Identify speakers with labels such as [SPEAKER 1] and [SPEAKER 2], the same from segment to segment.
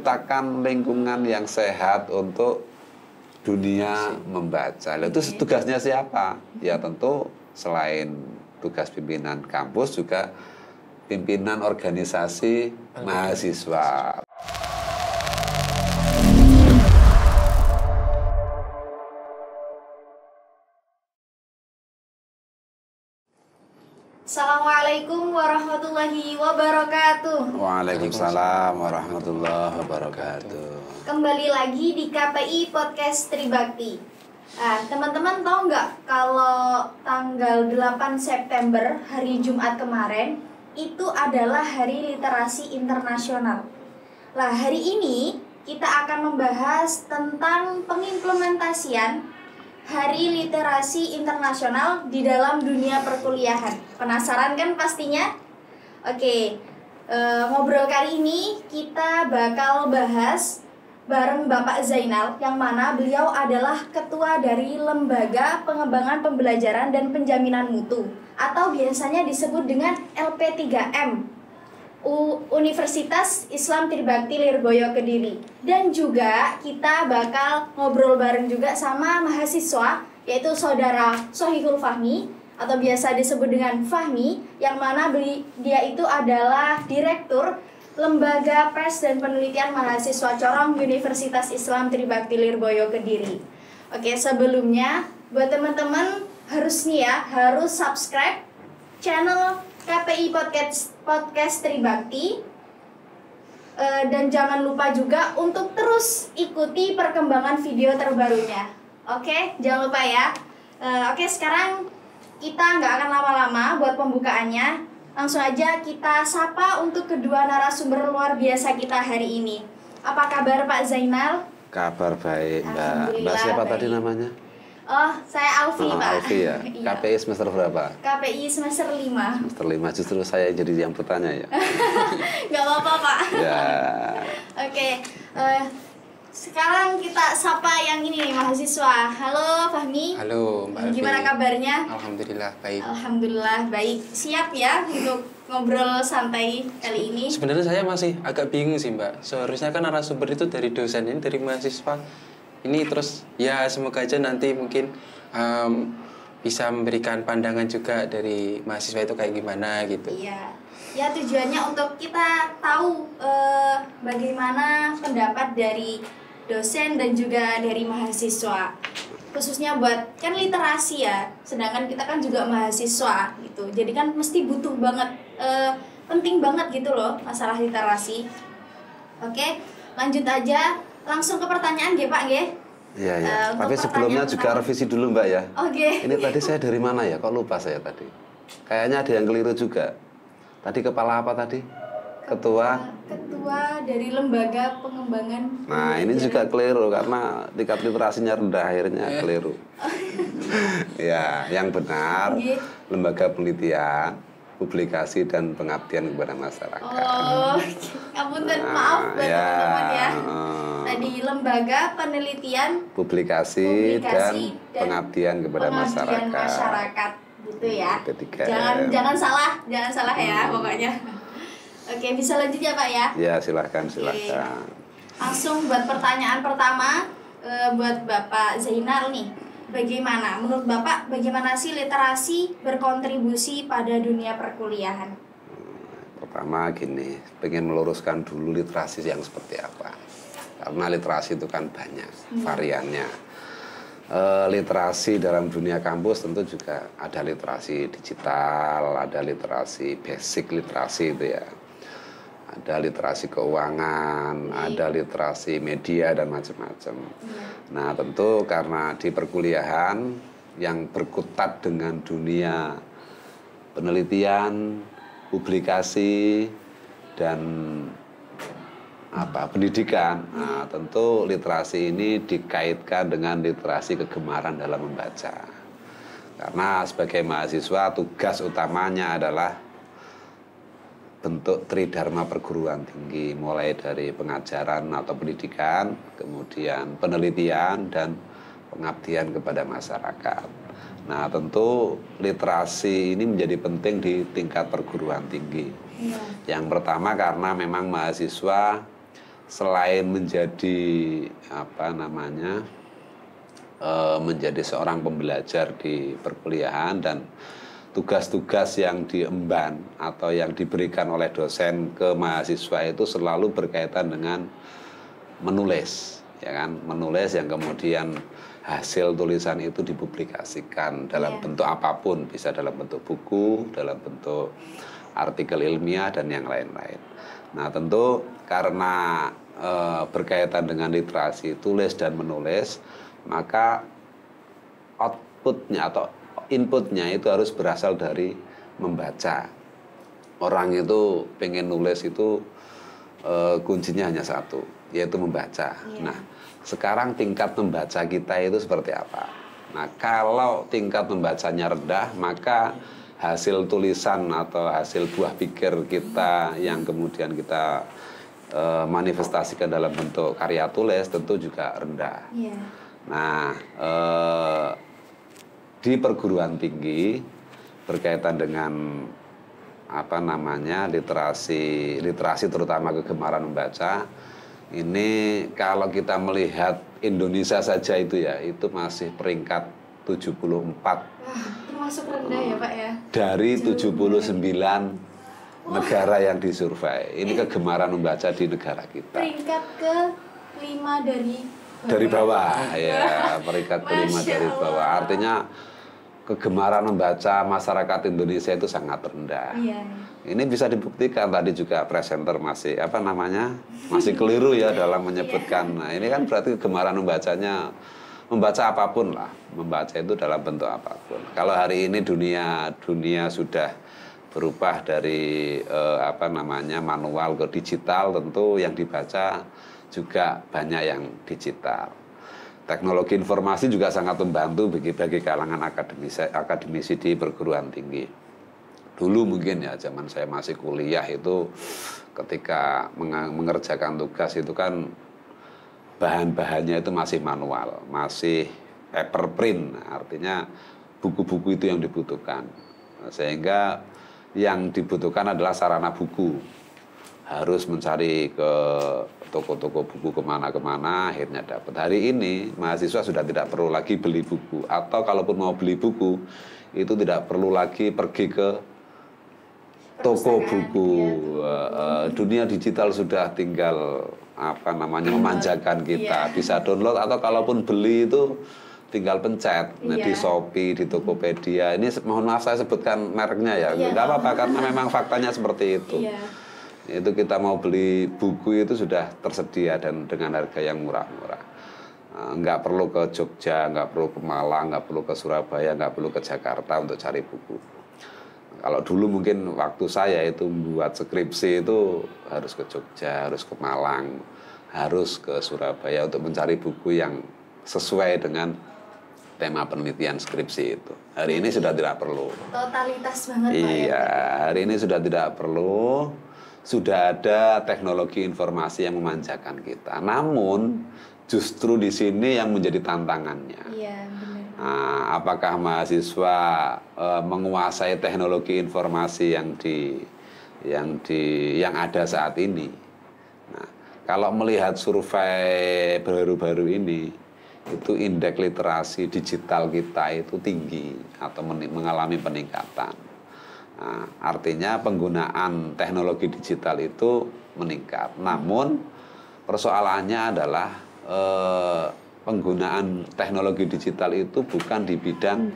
[SPEAKER 1] menciptakan lingkungan yang sehat untuk dunia membaca. Itu tugasnya siapa? Ya tentu selain tugas pimpinan kampus juga pimpinan organisasi mahasiswa.
[SPEAKER 2] Assalamualaikum warahmatullahi wabarakatuh.
[SPEAKER 1] Waalaikumsalam warahmatullahi wabarakatuh.
[SPEAKER 2] Kembali lagi di KPI Podcast Tribakti. Teman-teman tahu nggak kalau tanggal 8 September hari Jumat kemarin itu adalah Hari Literasi Internasional. Nah, hari ini kita akan membahas tentang pengimplementasian Hari Literasi Internasional di dalam dunia perkuliahan. Penasaran kan pastinya? Oke, ngobrol kali ini kita bakal bahas bareng Bapak Zainal, yang mana beliau adalah ketua dari Lembaga Pengembangan Pembelajaran dan Penjaminan Mutu, atau biasanya disebut dengan LP3M. Universitas Islam Tribakti Lirboyo Kediri. Dan juga kita bakal ngobrol bareng juga sama mahasiswa, yaitu saudara Sohihul Fahmi atau biasa disebut dengan Fahmi, yang mana dia itu adalah Direktur Lembaga Pers dan Penelitian Mahasiswa Corong Universitas Islam Tribakti Lirboyo Kediri. Oke, sebelumnya buat teman-teman harus subscribe channel KPI Podcast Tribakti, dan jangan lupa juga untuk terus ikuti perkembangan video terbarunya. Oke, jangan lupa ya. Oke, sekarang kita nggak akan lama-lama buat pembukaannya. Langsung aja kita sapa untuk kedua narasumber luar biasa kita hari ini. Apa kabar Pak Zainal?
[SPEAKER 1] Kabar baik, Mbak. Mbak siapa baik. Tadi namanya?
[SPEAKER 2] Oh, saya Alfi, Pak.
[SPEAKER 1] Alfi ya. KPI semester berapa?
[SPEAKER 2] KPI semester 5.
[SPEAKER 1] Semester 5, justru saya jadi yang bertanya ya.
[SPEAKER 2] Gak apa-apa, Pak.
[SPEAKER 1] Ya.
[SPEAKER 2] Oke, sekarang kita sapa yang ini nih, mahasiswa. Halo Fahmi.
[SPEAKER 3] Halo Mbak Alfi.
[SPEAKER 2] Gimana kabarnya?
[SPEAKER 3] Alhamdulillah baik.
[SPEAKER 2] Alhamdulillah baik. Siap ya untuk ngobrol santai kali ini?
[SPEAKER 3] Sebenarnya saya masih agak bingung sih Mbak. Seharusnya kan narasumber itu dari dosen, ini dari mahasiswa. Ini terus ya semoga aja nanti mungkin bisa memberikan pandangan juga dari mahasiswa itu kayak gimana gitu.
[SPEAKER 2] Iya. Ya tujuannya untuk kita tahu bagaimana pendapat dari dosen dan juga dari mahasiswa. Khususnya buat kan literasi ya. Sedangkan kita kan juga mahasiswa gitu. Jadi kan mesti butuh banget, penting banget gitu loh masalah literasi. Oke, lanjut aja. Langsung ke pertanyaan nggih Pak nggih?
[SPEAKER 1] Iya ya. Tapi sebelumnya juga revisi dulu Mbak ya.
[SPEAKER 2] Oke.
[SPEAKER 1] Ini tadi saya dari mana ya? Kok lupa saya tadi? Kayaknya ada yang keliru juga. Tadi kepala apa tadi? Ketua
[SPEAKER 2] dari Lembaga Pengembangan.
[SPEAKER 1] Nah, ini juga keliru karena tingkat literasinya rendah, akhirnya keliru. Ya, yang benar Lembaga Penelitian, Publikasi dan Pengabdian kepada Masyarakat.
[SPEAKER 2] Oh, ngapunten, maaf buat teman-teman ya. Tadi Lembaga Penelitian,
[SPEAKER 1] Publikasi dan Pengabdian kepada Masyarakat.
[SPEAKER 2] Gitu ya. Jangan salah ya pokoknya. Oke, bisa lanjut ya Pak ya?
[SPEAKER 1] Ya, silahkan.
[SPEAKER 2] Oke. Langsung buat pertanyaan pertama, buat Bapak Zainal nih. Menurut Bapak, bagaimana sih literasi berkontribusi pada dunia perkuliahan?
[SPEAKER 1] Pertama gini, pengen meluruskan dulu literasi yang seperti apa. Karena literasi itu kan banyak variannya. Literasi dalam dunia kampus tentu juga ada literasi digital, ada literasi basic literasi itu ya. Ada literasi keuangan, ada literasi media dan macam-macam. Nah, tentu karena di perkuliahan yang berkutat dengan dunia penelitian, publikasi dan pendidikan. Nah, tentu literasi ini dikaitkan dengan literasi kegemaran dalam membaca. Karena sebagai mahasiswa tugas utamanya adalah bentuk tridharma perguruan tinggi, mulai dari pengajaran atau pendidikan, kemudian penelitian dan pengabdian kepada masyarakat. Nah, tentu literasi ini menjadi penting di tingkat perguruan tinggi. Yang pertama karena memang mahasiswa selain menjadi apa namanya menjadi seorang pembelajar di perkuliahan dan tugas-tugas yang diemban atau yang diberikan oleh dosen ke mahasiswa itu selalu berkaitan dengan menulis, ya kan? Menulis yang kemudian hasil tulisan itu dipublikasikan dalam bentuk apapun, bisa dalam bentuk buku, dalam bentuk artikel ilmiah dan yang lain-lain. Nah, tentu karena berkaitan dengan literasi tulis dan menulis, maka outputnya atau inputnya itu harus berasal dari membaca. Orang itu pengen nulis itu kuncinya hanya satu, yaitu membaca. Nah, sekarang tingkat membaca kita itu seperti apa? Nah, kalau tingkat membacanya rendah, maka hasil tulisan atau hasil buah pikir kita yang kemudian kita manifestasikan dalam bentuk karya tulis tentu juga rendah. Nah, di perguruan tinggi berkaitan dengan apa namanya literasi terutama kegemaran membaca ini, kalau kita melihat Indonesia saja itu ya, itu masih peringkat 74.
[SPEAKER 2] Wah, termasuk rendah ya Pak ya?
[SPEAKER 1] Dari 79 negara yang disurvei. Ini kegemaran membaca di negara kita.
[SPEAKER 2] Peringkat ke-5
[SPEAKER 1] dari bawah ya, peringkat kelima dari bawah. Artinya kegemaran membaca masyarakat Indonesia itu sangat rendah. Ini bisa dibuktikan, tadi juga presenter masih apa namanya masih keliru ya dalam menyebutkan. Nah, ini kan berarti kegemaran membacanya, membaca apapun lah, membaca itu dalam bentuk apapun. Kalau hari ini dunia sudah berubah dari apa namanya manual ke digital, tentu yang dibaca juga banyak yang digital. Teknologi informasi juga sangat membantu bagi kalangan akademisi di perguruan tinggi. Dulu mungkin ya zaman saya masih kuliah itu ketika mengerjakan tugas itu kan bahan-bahannya itu masih manual, masih paper print, artinya buku-buku itu yang dibutuhkan. Sehingga yang dibutuhkan adalah sarana buku. Harus mencari ke toko-toko buku kemana-kemana, akhirnya dapat. Hari ini mahasiswa sudah tidak perlu lagi beli buku, atau kalaupun mau beli buku itu tidak perlu lagi pergi ke toko buku. Dunia digital sudah tinggal apa namanya memanjakan kita, bisa download, atau kalaupun beli itu tinggal pencet di Shopee, di Tokopedia. Ini mohon maaf saya sebutkan mereknya ya, nggak apa-apa karena memang faktanya seperti itu. Itu kita mau beli buku itu sudah tersedia dan dengan harga yang murah-murah. Nggak perlu ke Jogja, nggak perlu ke Malang, nggak perlu ke Surabaya, nggak perlu ke Jakarta untuk cari buku. Kalau dulu mungkin waktu saya itu membuat skripsi itu harus ke Jogja, harus ke Malang, harus ke Surabaya untuk mencari buku yang sesuai dengan tema penelitian skripsi itu. Hari ini sudah tidak perlu.
[SPEAKER 2] Totalitas banget Pak.
[SPEAKER 1] Iya, hari ini sudah tidak perlu. Sudah ada teknologi informasi yang memanjakan kita. Namun justru di sini yang menjadi tantangannya.
[SPEAKER 2] Iya, benar.
[SPEAKER 1] Nah, apakah mahasiswa menguasai teknologi informasi yang ada saat ini? Nah, kalau melihat survei baru-baru ini, itu indeks literasi digital kita itu tinggi atau mengalami peningkatan. Nah, artinya penggunaan teknologi digital itu meningkat. Namun persoalannya adalah penggunaan teknologi digital itu bukan di bidang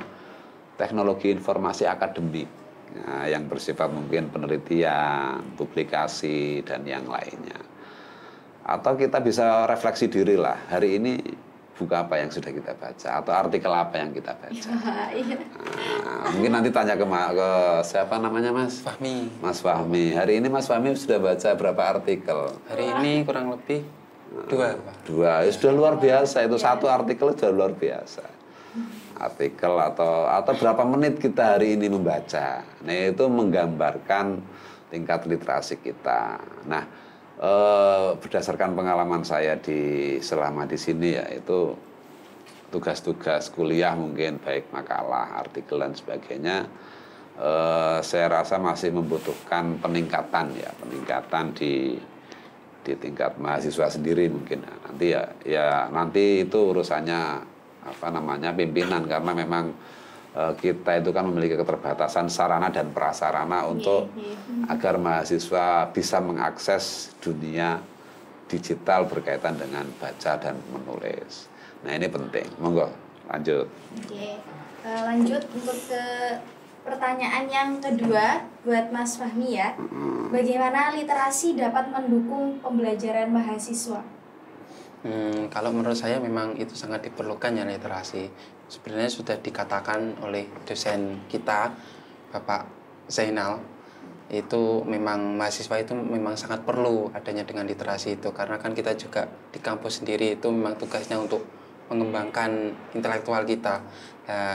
[SPEAKER 1] teknologi informasi akademik, nah, yang bersifat mungkin penelitian, publikasi dan yang lainnya. Atau kita bisa refleksi diri lah. Hari ini buku apa yang sudah kita baca atau artikel apa yang kita baca. Nah, mungkin nanti tanya ke siapa namanya Mas
[SPEAKER 3] Fahmi.
[SPEAKER 1] Mas Fahmi. Hari ini Mas Fahmi sudah baca berapa artikel?
[SPEAKER 3] Hari ini kurang lebih 2 Pak.
[SPEAKER 1] 2. Ya, sudah luar biasa itu. Satu artikel sudah luar biasa. Artikel atau berapa menit kita hari ini membaca. Nah, itu menggambarkan tingkat literasi kita. Nah, berdasarkan pengalaman saya selama di sini ya, itu tugas-tugas kuliah mungkin baik makalah, artikel dan sebagainya, saya rasa masih membutuhkan peningkatan di di tingkat mahasiswa sendiri mungkin. Nah, nanti nanti itu urusannya apa namanya pimpinan, karena memang kita itu kan memiliki keterbatasan sarana dan prasarana untuk agar mahasiswa bisa mengakses dunia digital berkaitan dengan baca dan menulis. Nah, ini penting. Monggo lanjut.
[SPEAKER 2] Oke. Lanjut untuk ke pertanyaan yang kedua buat Mas Fahmi ya. Bagaimana literasi dapat mendukung pembelajaran mahasiswa?
[SPEAKER 3] Kalau menurut saya memang itu sangat diperlukan ya literasi. Sebenarnya sudah dikatakan oleh dosen kita, Bapak Zainal, itu memang mahasiswa itu memang sangat perlu adanya dengan literasi itu, karena kan kita juga di kampus sendiri itu memang tugasnya untuk mengembangkan intelektual kita. Nah,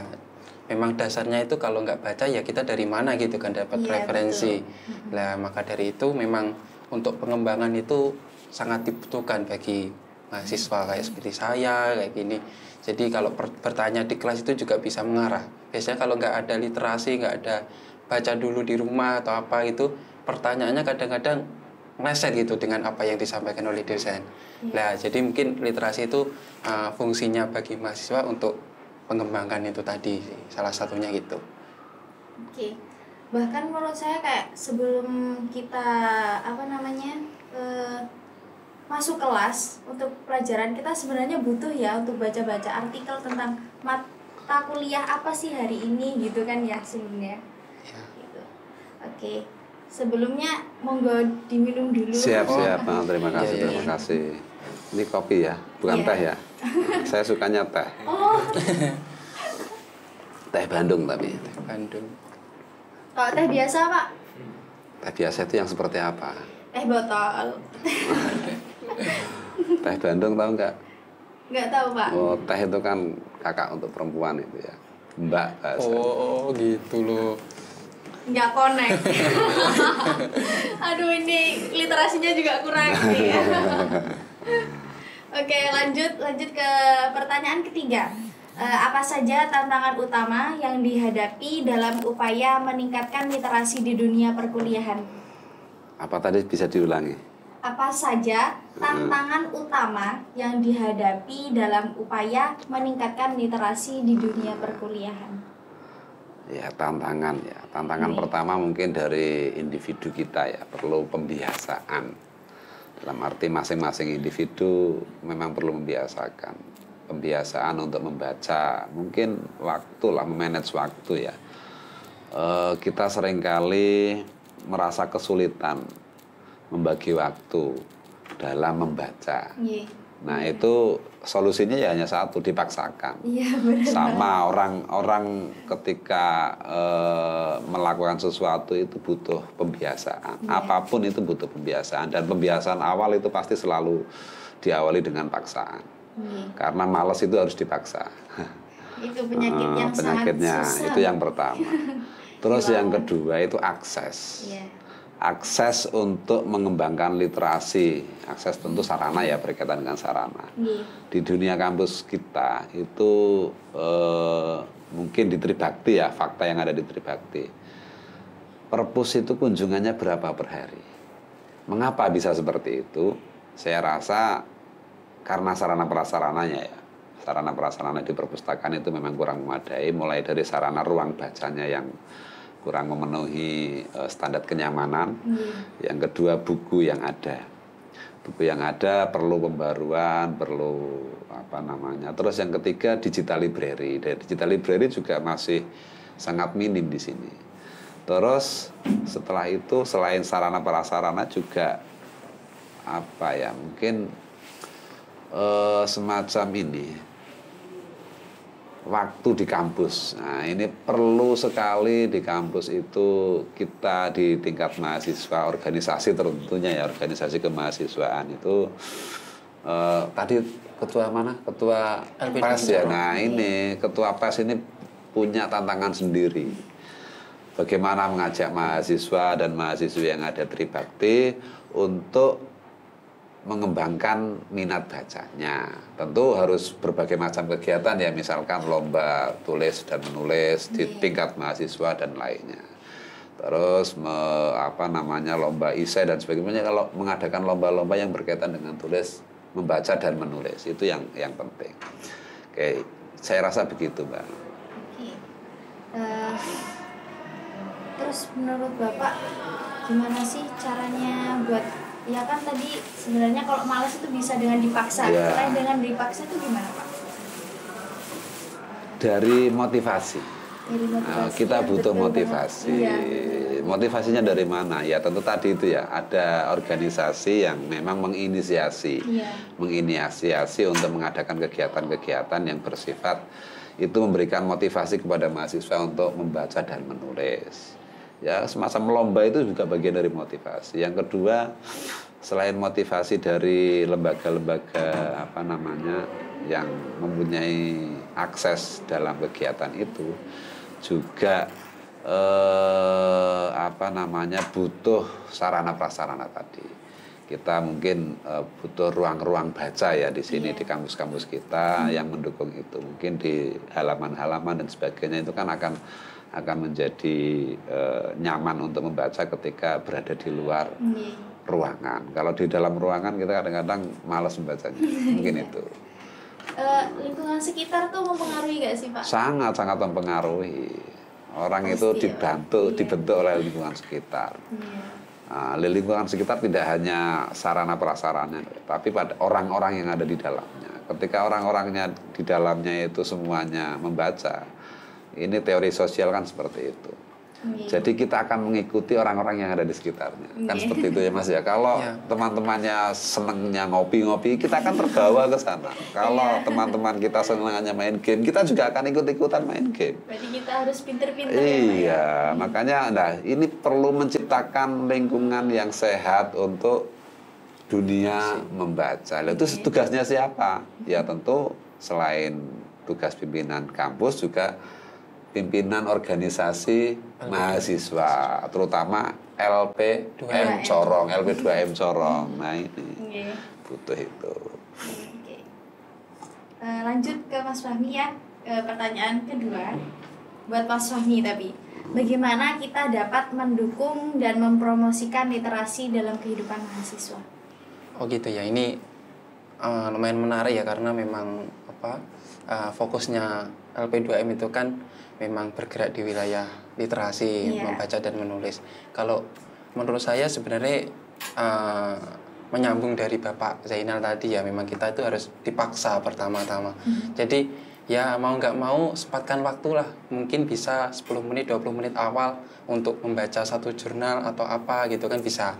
[SPEAKER 3] memang dasarnya itu kalau nggak baca ya kita dari mana gitu kan dapat referensi. Nah, maka dari itu memang untuk pengembangan itu sangat dibutuhkan bagi mahasiswa kayak seperti saya kayak gini. Jadi kalau bertanya di kelas itu juga bisa mengarah. Biasanya kalau nggak ada literasi, nggak ada baca dulu di rumah atau apa itu, pertanyaannya kadang-kadang meleset gitu dengan apa yang disampaikan oleh dosen. Nah, jadi mungkin literasi itu fungsinya bagi mahasiswa untuk pengembangan itu tadi, salah satunya gitu.
[SPEAKER 2] Oke. Bahkan menurut saya kayak sebelum kita masuk kelas untuk pelajaran, kita sebenarnya butuh ya untuk baca-baca artikel tentang mata kuliah apa sih hari ini gitu kan ya sebenarnya.
[SPEAKER 3] Ya.
[SPEAKER 2] Gitu. Oke. Sebelumnya monggo diminum dulu.
[SPEAKER 1] Siap. Terima kasih, terima kasih. Ini kopi ya, bukan teh ya. Saya sukanya teh.
[SPEAKER 2] Oh.
[SPEAKER 1] Teh Bandung tapi.
[SPEAKER 3] Teh Bandung.
[SPEAKER 2] Kalau teh biasa, Pak?
[SPEAKER 1] Teh biasa itu yang seperti apa?
[SPEAKER 2] Teh botol.
[SPEAKER 1] Teh Bandung tahu nggak?
[SPEAKER 2] Nggak tahu, Pak.
[SPEAKER 1] Oh, teh itu kan kakak untuk perempuan itu ya. Mbak bahasa.
[SPEAKER 3] Oh, gitu loh.
[SPEAKER 2] Nggak connect. Aduh, ini literasinya juga kurang nih. Oke, lanjut ke pertanyaan ketiga. Apa saja tantangan utama yang dihadapi dalam upaya meningkatkan literasi di dunia perkuliahan?
[SPEAKER 1] Apa tadi bisa diulangi?
[SPEAKER 2] Apa saja tantangan utama yang dihadapi dalam upaya meningkatkan literasi di dunia perkuliahan?
[SPEAKER 1] Ya, tantangan ya. Tantangan pertama mungkin dari individu kita ya, perlu pembiasaan. Dalam arti masing-masing individu memang perlu membiasakan. Pembiasaan untuk membaca, mungkin waktu lah, memanage waktu ya. Kita seringkali merasa kesulitan membagi waktu dalam membaca. Nah, itu solusinya ya hanya satu, dipaksakan.
[SPEAKER 2] Iya, benar.
[SPEAKER 1] Sama orang ketika melakukan sesuatu itu butuh pembiasaan. Apapun itu butuh pembiasaan, dan pembiasaan awal itu pasti selalu diawali dengan paksaan. Karena malas itu harus dipaksa.
[SPEAKER 2] Itu penyakit yang
[SPEAKER 1] penyakitnya
[SPEAKER 2] sangat susah.
[SPEAKER 1] itu yang pertama. Terus yang kedua itu akses. Akses untuk mengembangkan literasi. Akses tentu sarana ya, berkaitan dengan sarana. Di dunia kampus kita itu mungkin di Tribakti ya, fakta yang ada di Tribakti. Perpus itu kunjungannya berapa per hari? Mengapa bisa seperti itu? Saya rasa karena sarana prasarananya ya. Sarana prasarana di perpustakaan itu memang kurang memadai, mulai dari sarana ruang bacanya yang kurang memenuhi standar kenyamanan. Yang kedua, buku yang ada. Buku yang ada perlu pembaruan, perlu apa namanya. Terus yang ketiga, digital library. Dan digital library juga masih sangat minim di sini. Terus setelah itu selain sarana prasarana juga apa ya, mungkin semacam ini waktu di kampus. Nah, ini perlu sekali di kampus itu kita di tingkat mahasiswa, organisasi tentunya ya, organisasi kemahasiswaan itu tadi ketua mana? Ketua PES ya. Nah, ini ketua PES ini punya tantangan sendiri. Bagaimana mengajak mahasiswa dan mahasiswi yang ada Tribakti untuk mengembangkan minat bacanya. Tentu harus berbagai macam kegiatan ya, misalkan lomba tulis dan menulis di tingkat mahasiswa dan lainnya. terus lomba isai dan sebagainya. Kalau mengadakan lomba-lomba yang berkaitan dengan tulis, membaca dan menulis, itu yang penting. Oke, saya rasa begitu, Mbak.
[SPEAKER 2] Oke. Terus menurut Bapak gimana sih caranya buat, ya kan tadi sebenarnya kalau malas itu bisa dengan dipaksa.
[SPEAKER 1] Ya.
[SPEAKER 2] Selain dengan dipaksa itu gimana, Pak?
[SPEAKER 1] Dari motivasi.
[SPEAKER 2] Dari motivasi.
[SPEAKER 1] Kita
[SPEAKER 2] ya,
[SPEAKER 1] butuh
[SPEAKER 2] betul
[SPEAKER 1] motivasi.
[SPEAKER 2] banget. Iya.
[SPEAKER 1] Motivasinya dari mana? Ya tentu tadi itu ya, ada organisasi yang memang menginisiasi untuk mengadakan kegiatan-kegiatan yang bersifat itu memberikan motivasi kepada mahasiswa untuk membaca dan menulis. Ya, semacam lomba itu juga bagian dari motivasi. Yang kedua, selain motivasi dari lembaga-lembaga yang mempunyai akses dalam kegiatan itu, juga butuh sarana prasarana tadi. Kita mungkin butuh ruang-ruang baca ya di sini di kampus-kampus kita yang mendukung itu. Mungkin di halaman-halaman dan sebagainya itu kan akan menjadi nyaman untuk membaca ketika berada di luar ruangan. Kalau di dalam ruangan kita kadang-kadang malas membacanya. Mungkin itu.
[SPEAKER 2] Lingkungan sekitar tuh mempengaruhi gak sih, Pak?
[SPEAKER 1] Sangat mempengaruhi. Orang
[SPEAKER 2] Pasti
[SPEAKER 1] itu
[SPEAKER 2] ya,
[SPEAKER 1] dibentuk oleh lingkungan sekitar. Lingkungan sekitar tidak hanya sarana prasarana, tapi pada orang-orang yang ada di dalamnya. Ketika orang-orangnya di dalamnya itu semuanya membaca, ini teori sosial kan seperti itu. Jadi kita akan mengikuti orang-orang yang ada di sekitarnya. Kan seperti itu ya Mas ya. Kalau teman-temannya senengnya ngopi-ngopi, kita akan terbawa ke sana. Kalau teman-teman kita senangnya main game, kita juga akan ikut-ikutan main game.
[SPEAKER 2] Berarti kita harus pinter-pinter
[SPEAKER 1] Iya, makanya ini perlu menciptakan lingkungan yang sehat untuk dunia membaca. Itu tugasnya siapa? Ya tentu selain tugas pimpinan kampus juga pimpinan organisasi mahasiswa, terutama LP2M Corong. Nah ini butuh itu.
[SPEAKER 2] Lanjut ke Mas Fahmi ya, pertanyaan kedua buat Mas Fahmi tapi bagaimana kita dapat mendukung dan mempromosikan literasi dalam kehidupan mahasiswa?
[SPEAKER 3] Oh gitu ya, ini lumayan menarik ya karena memang fokusnya LP2M itu kan memang bergerak di wilayah literasi, membaca dan menulis. Kalau menurut saya sebenarnya menyambung dari Bapak Zainal tadi ya, memang kita itu harus dipaksa pertama-tama. Jadi ya mau nggak mau sempatkan waktu lah, mungkin bisa 10 menit, 20 menit awal untuk membaca satu jurnal atau apa gitu kan bisa.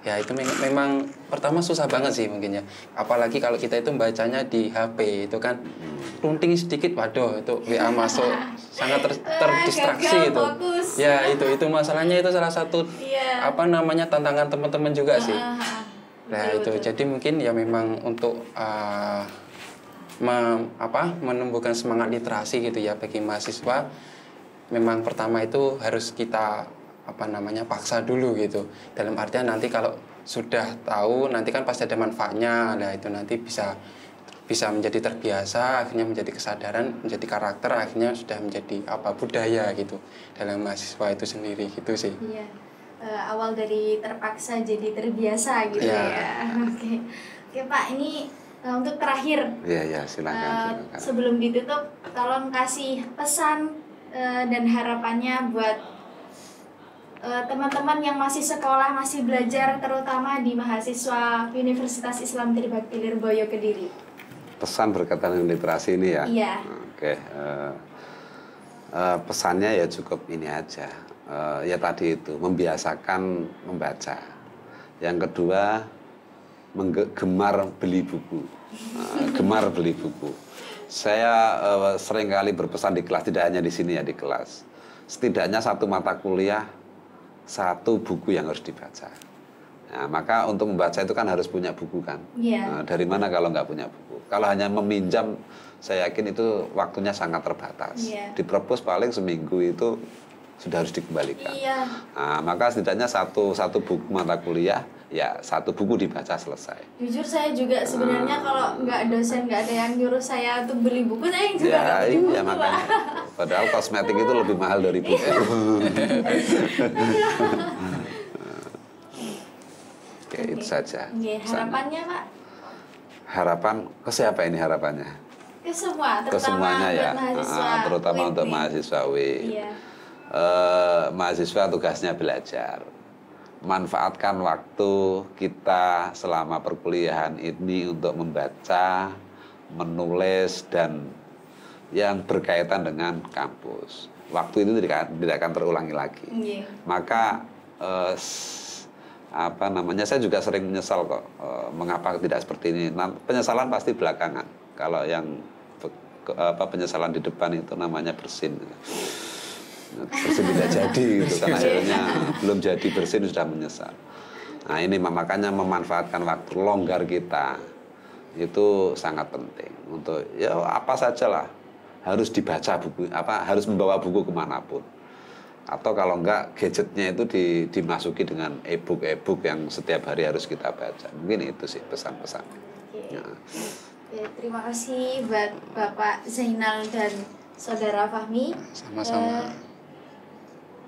[SPEAKER 3] Ya itu memang pertama susah banget sih mungkin ya. Apalagi kalau kita itu bacanya di HP itu kan runting sedikit, waduh itu WA masuk sangat terdistraksi itu.
[SPEAKER 2] Fokus.
[SPEAKER 3] Ya itu masalahnya, itu salah satu tantangan teman-teman juga sih. Nah itu jadi mungkin ya memang untuk menumbuhkan semangat literasi gitu ya bagi mahasiswa, memang pertama itu harus kita paksa dulu gitu. Dalam artian nanti kalau sudah tahu nanti kan pasti ada manfaatnya. Nah itu nanti bisa menjadi terbiasa, akhirnya menjadi kesadaran, menjadi karakter, akhirnya sudah menjadi budaya gitu dalam mahasiswa itu sendiri gitu sih.
[SPEAKER 2] Iya. Awal dari terpaksa jadi terbiasa gitu ya. Oke Pak, ini untuk terakhir.
[SPEAKER 1] Iya silakan.
[SPEAKER 2] Sebelum ditutup, tolong kasih pesan dan harapannya buat teman-teman yang masih sekolah, masih belajar, terutama di mahasiswa Universitas Islam Tribakti Lirboyo Kediri.
[SPEAKER 1] Pesan berkaitan dengan literasi ini ya?
[SPEAKER 2] Iya.
[SPEAKER 1] Oke. Pesannya ya cukup ini aja. Ya tadi itu, membiasakan membaca. Yang kedua, gemar beli buku. Gemar beli buku. Saya seringkali berpesan di kelas, tidak hanya di sini ya, di kelas. Setidaknya satu mata kuliah, satu buku yang harus dibaca. Nah, maka untuk membaca itu kan harus punya buku kan. Nah, dari mana kalau nggak punya buku? Kalau hanya meminjam, saya yakin itu waktunya sangat terbatas. Di perpus paling seminggu itu sudah harus dikembalikan. Nah, maka setidaknya satu buku mata kuliah ya satu buku dibaca selesai.
[SPEAKER 2] Jujur saya juga sebenarnya kalau nggak dosen, nggak ada yang nyuruh saya untuk beli buku, saya juga nggak beli buku, Pak.
[SPEAKER 1] Makanya. Padahal kosmetik itu lebih mahal dari buku. Oke, itu saja.
[SPEAKER 2] Harapannya, Pak?
[SPEAKER 1] Harapan ke siapa ini harapannya?
[SPEAKER 2] Ke semua,
[SPEAKER 1] Ke semuanya ya, terutama untuk mahasiswa UI.
[SPEAKER 2] Iya.
[SPEAKER 1] Mahasiswa tugasnya belajar. Manfaatkan waktu kita selama perkuliahan ini untuk membaca, menulis, dan yang berkaitan dengan kampus. Waktu itu tidak akan terulangi lagi.
[SPEAKER 2] Yeah.
[SPEAKER 1] Maka saya juga sering menyesal kok mengapa tidak seperti ini. Penyesalan pasti belakangan. Kalau yang penyesalan di depan itu namanya bersin. Bersin tidak jadi gitu kan, akhirnya belum jadi bersin sudah menyesal. Nah ini makanya memanfaatkan waktu longgar kita itu sangat penting untuk ya apa sajalah, harus dibaca buku, harus membawa buku kemanapun, atau kalau enggak gadgetnya itu dimasuki dengan e-book yang setiap hari harus kita baca. Mungkin itu sih pesan-pesan.
[SPEAKER 2] Ya. Ya, terima kasih buat Bapak Zainal dan Saudara Fahmi.
[SPEAKER 3] Sama-sama.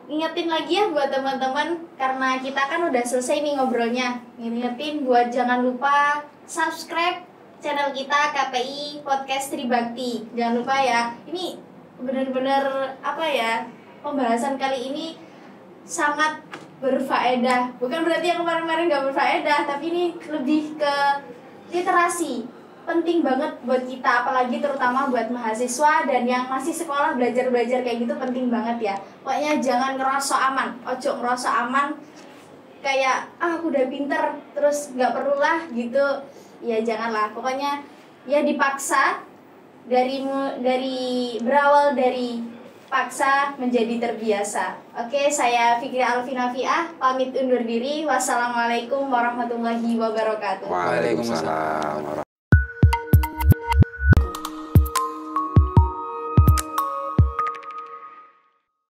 [SPEAKER 2] Ingetin lagi ya buat teman-teman, karena kita kan udah selesai nih ngobrolnya. Ingetin buat jangan lupa subscribe channel kita KPI Podcast Tribakti. Jangan lupa ya. Ini benar-benar pembahasan kali ini sangat berfaedah. Bukan berarti yang kemarin-kemarin gak berfaedah, tapi ini lebih ke literasi. Penting banget buat kita, apalagi terutama buat mahasiswa dan yang masih sekolah belajar kayak gitu, penting banget ya. Pokoknya jangan ngerasa aman, ojo ngerasa aman kayak aku udah pinter terus nggak perlulah gitu. Ya janganlah, pokoknya ya dipaksa dari berawal dari paksa menjadi terbiasa. Oke, saya Fikri Alfinafiah pamit undur diri. Wassalamualaikum warahmatullahi wabarakatuh.
[SPEAKER 1] Waalaikumsalam warahmatullahi wabarakatuh.